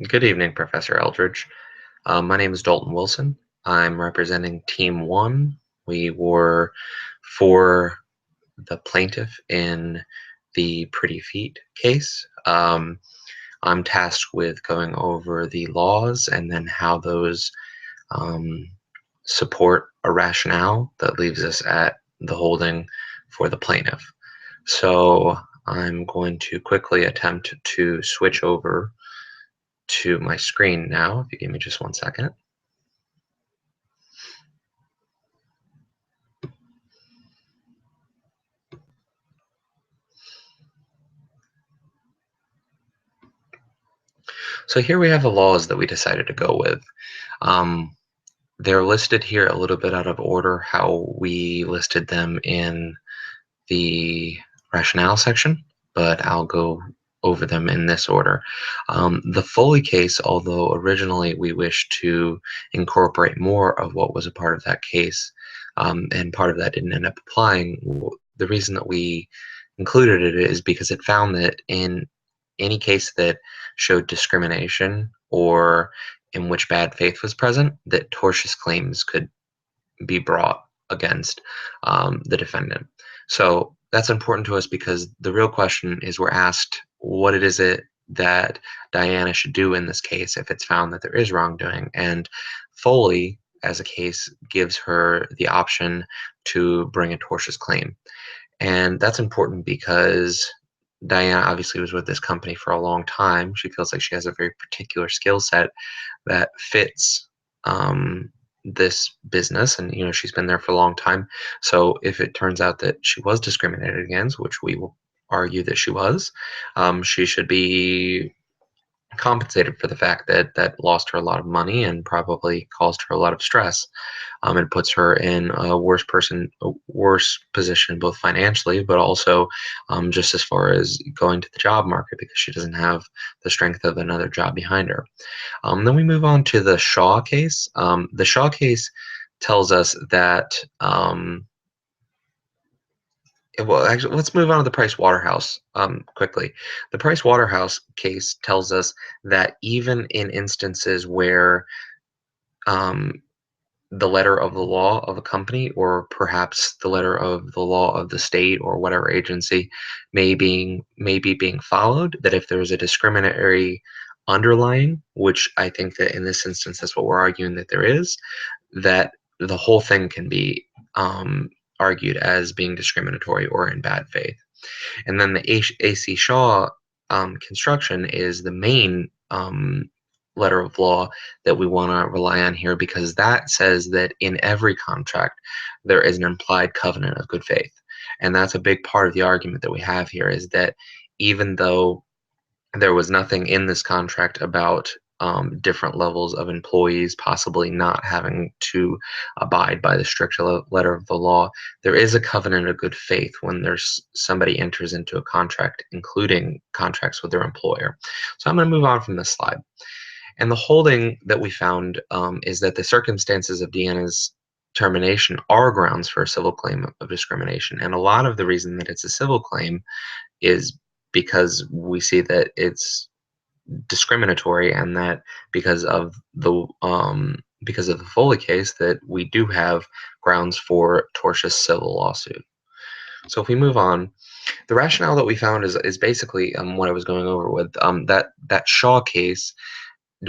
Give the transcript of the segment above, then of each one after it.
Good evening, Professor Eldridge. My name is Dalton Wilson. I'm representing Team One. We were for the plaintiff in the Pretty Feet case. I'm tasked with going over the laws and then how those um, support a rationale that leaves us at the holding for the plaintiff. So I'm going to quickly attempt to switch over to my screen now, if you give me just 1 second. So here we have the laws that we decided to go with. Um, they're listed here a little bit out of order how we listed them in the rationale section, but I'll go over them in this order. The Foley case, although originally we wished to incorporate more of what was a part of that case, and part of that didn't end up applying, the reason that we included it is because it found that in any case that showed discrimination or in which bad faith was present, that tortious claims could be brought against the defendant. So that's important to us because the real question is we're asked what it is that Diana should do in this case if it's found that there is wrongdoing. And Foley, as a case, gives her the option to bring a tortious claim. And that's important because Diana obviously was with this company for a long time. She feels like she has a very particular skill set that fits this business, and she's been there for a long time. So if it turns out that she was discriminated against, which we will argue that she was, she should be compensated for the fact that that lost her a lot of money and probably caused her a lot of stress, and puts her in a worse position both financially, but also just as far as going to the job market because she doesn't have the strength of another job behind her. Then we move on to the Shaw case. The Shaw case tells us that well, actually, let's move on to the Price Waterhouse quickly. The Price Waterhouse case tells us that even in instances where um, the letter of the law of a company, or perhaps the letter of the law of the state or whatever agency may be being followed, that if there's a discriminatory underlying, which I think that in this instance that's what we're arguing that there is, that the whole thing can be argued as being discriminatory or in bad faith. And then the AC Shaw construction is the main letter of law that we want to rely on here because that says that in every contract there is an implied covenant of good faith. And that's a big part of the argument that we have here is that even though there was nothing in this contract about different levels of employees possibly not having to abide by the strict letter of the law. There is a covenant of good faith when there's somebody enters into a contract, including contracts with their employer. So I'm going to move on from this slide. And the holding that we found is that the circumstances of Deanna's termination are grounds for a civil claim of discrimination. And a lot of the reason that it's a civil claim is because we see that it's discriminatory and that because of the Foley case that we do have grounds for tortious civil lawsuit. So if we move on, the rationale that we found is basically what I was going over with that Shaw case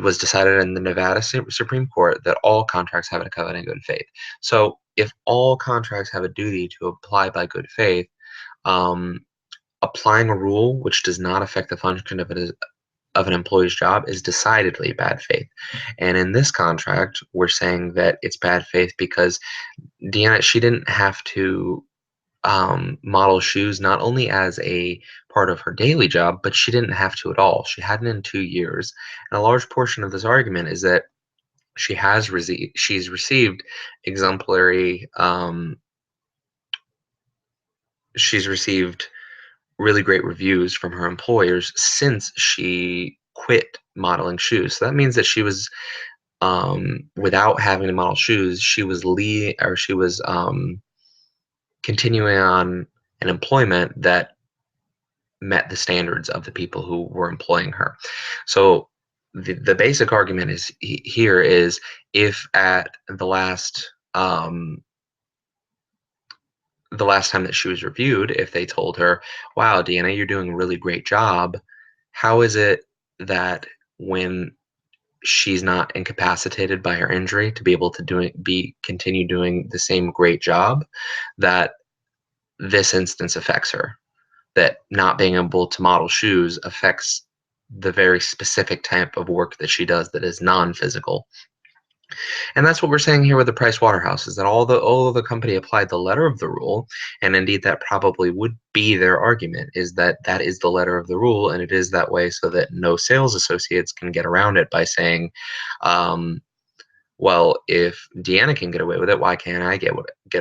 was decided in the Nevada Supreme Court that all contracts have a covenant of good faith. So if all contracts have a duty to apply by good faith, um, applying a rule which does not affect the function of an employee's job is decidedly bad faith. And in this contract, we're saying that it's bad faith because Deanna, she didn't have to model shoes not only as a part of her daily job, but she didn't have to at all. She hadn't in 2 years. And a large portion of this argument is that she's received exemplary she's received really great reviews from her employers since she quit modeling shoes. So that means that she was without having to model shoes, she was continuing on an employment that met the standards of the people who were employing her. So the basic argument is here is if at the last time that she was reviewed, if they told her, "Wow, Deanna, you're doing a really great job," how is it that when she's not incapacitated by her injury to be able to continue doing the same great job, that this instance affects her? That not being able to model shoes affects the very specific type of work that she does that is non-physical. And that's what we're saying here with the Price Waterhouse is that although the company applied the letter of the rule, and indeed that probably would be their argument, is that that is the letter of the rule, and it is that way so that no sales associates can get around it by saying, um, well, if Deanna can get away with it, why can't I get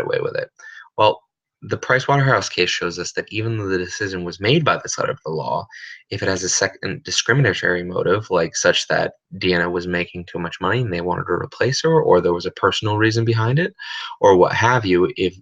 away with it? Well, the Price Waterhouse case shows us that even though the decision was made by this letter of the law, if it has a second discriminatory motive, like such that Deanna was making too much money and they wanted to replace her, or there was a personal reason behind it, or what have you, if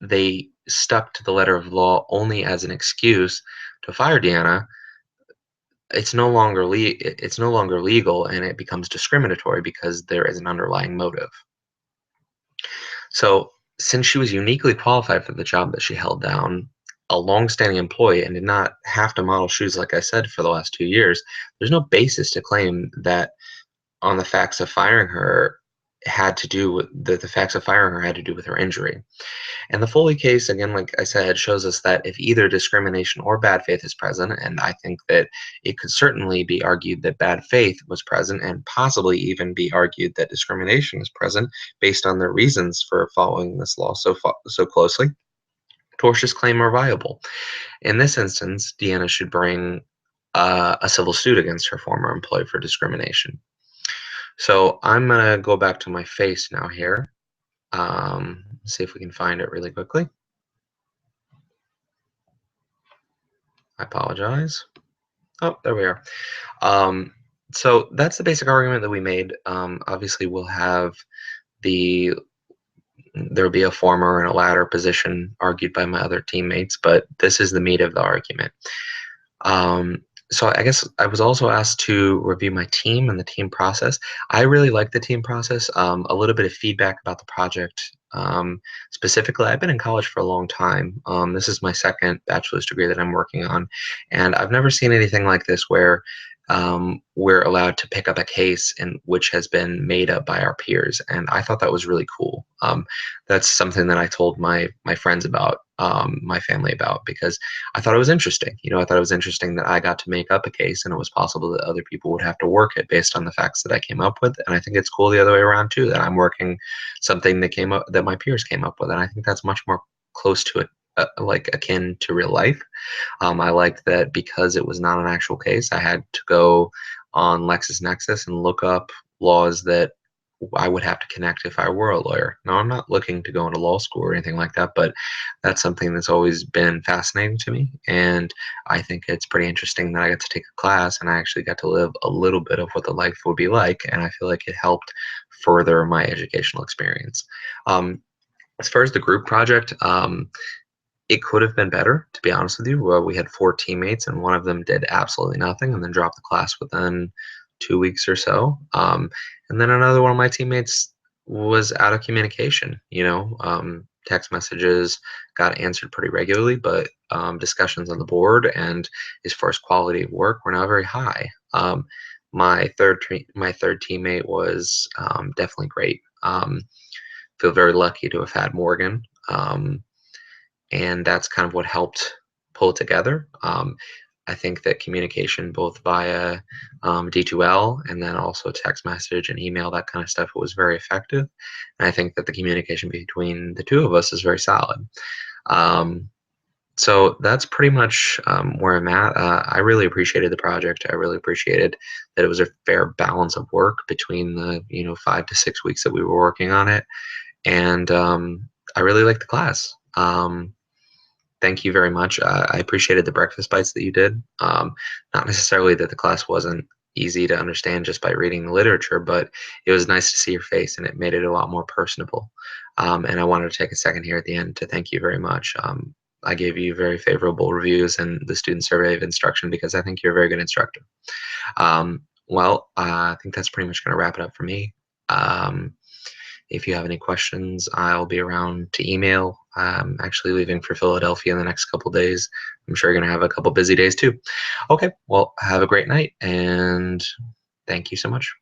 they stuck to the letter of the law only as an excuse to fire Deanna, it's no longer legal and it becomes discriminatory because there is an underlying motive. So, since she was uniquely qualified for the job that she held down, a long-standing employee, and did not have to model shoes, like I said, for the last 2 years, there's no basis to claim that on the facts of firing her had to do with the facts of firing her had to do with her injury. And the Foley case, again, like I said, shows us that if either discrimination or bad faith is present, and I think that it could certainly be argued that bad faith was present, and possibly even be argued that discrimination is present based on their reasons for following this law so closely, tortious claim are viable. In this instance, Deanna should bring a civil suit against her former employer for discrimination. So I'm gonna go back to my face now here. See if we can find it really quickly. I apologize. Oh, there we are. Um, so that's the basic argument that we made. Obviously, the there'll be a former and a latter position argued by my other teammates, but this is the meat of the argument. Um, so I guess I was also asked to review my team and the team process. I really like the team process. A little bit of feedback about the project. Specifically, I've been in college for a long time. This is my second bachelor's degree that I'm working on, and I've never seen anything like this where we're allowed to pick up a case in which has been made up by our peers, and I thought that was really cool. That's something that I told my friends about, my family about, because I thought it was interesting. I thought it was interesting that I got to make up a case, and it was possible that other people would have to work it based on the facts that I came up with. And I think it's cool the other way around too, that I'm working something that my peers came up with, and I think that's much more close to it, like akin to real life. I liked that because it was not an actual case, I had to go on LexisNexis and look up laws that I would have to connect if I were a lawyer. Now, I'm not looking to go into law school or anything like that, but that's something that's always been fascinating to me. And I think it's pretty interesting that I got to take a class and I actually got to live a little bit of what the life would be like. And I feel like it helped further my educational experience. Um, as far as the group project, it could have been better, to be honest with you. Well, we had 4 teammates, and one of them did absolutely nothing and then dropped the class within 2 weeks or so. And then another one of my teammates was out of communication. Text messages got answered pretty regularly, but discussions on the board and as far as quality of work were not very high. My third teammate was definitely great. Feel very lucky to have had Morgan. And that's kind of what helped pull it together. I think that communication both via D2L and then also text message and email, that kind of stuff, was very effective. And I think that the communication between the two of us is very solid. So that's pretty much where I'm at. I really appreciated the project. I really appreciated that it was a fair balance of work between the 5 to 6 weeks that we were working on it. And I really liked the class. Thank you very much. I appreciated the breakfast bites that you did. Not necessarily that the class wasn't easy to understand just by reading the literature, but it was nice to see your face and it made it a lot more personable. And I wanted to take a second here at the end to thank you very much. I gave you very favorable reviews in the student survey of instruction because I think you're a very good instructor. Well, I think that's pretty much going to wrap it up for me. Um, if you have any questions, I'll be around to email. I'm actually leaving for Philadelphia in the next couple days. I'm sure you're going to have a couple busy days too. Okay, well, have a great night and thank you so much.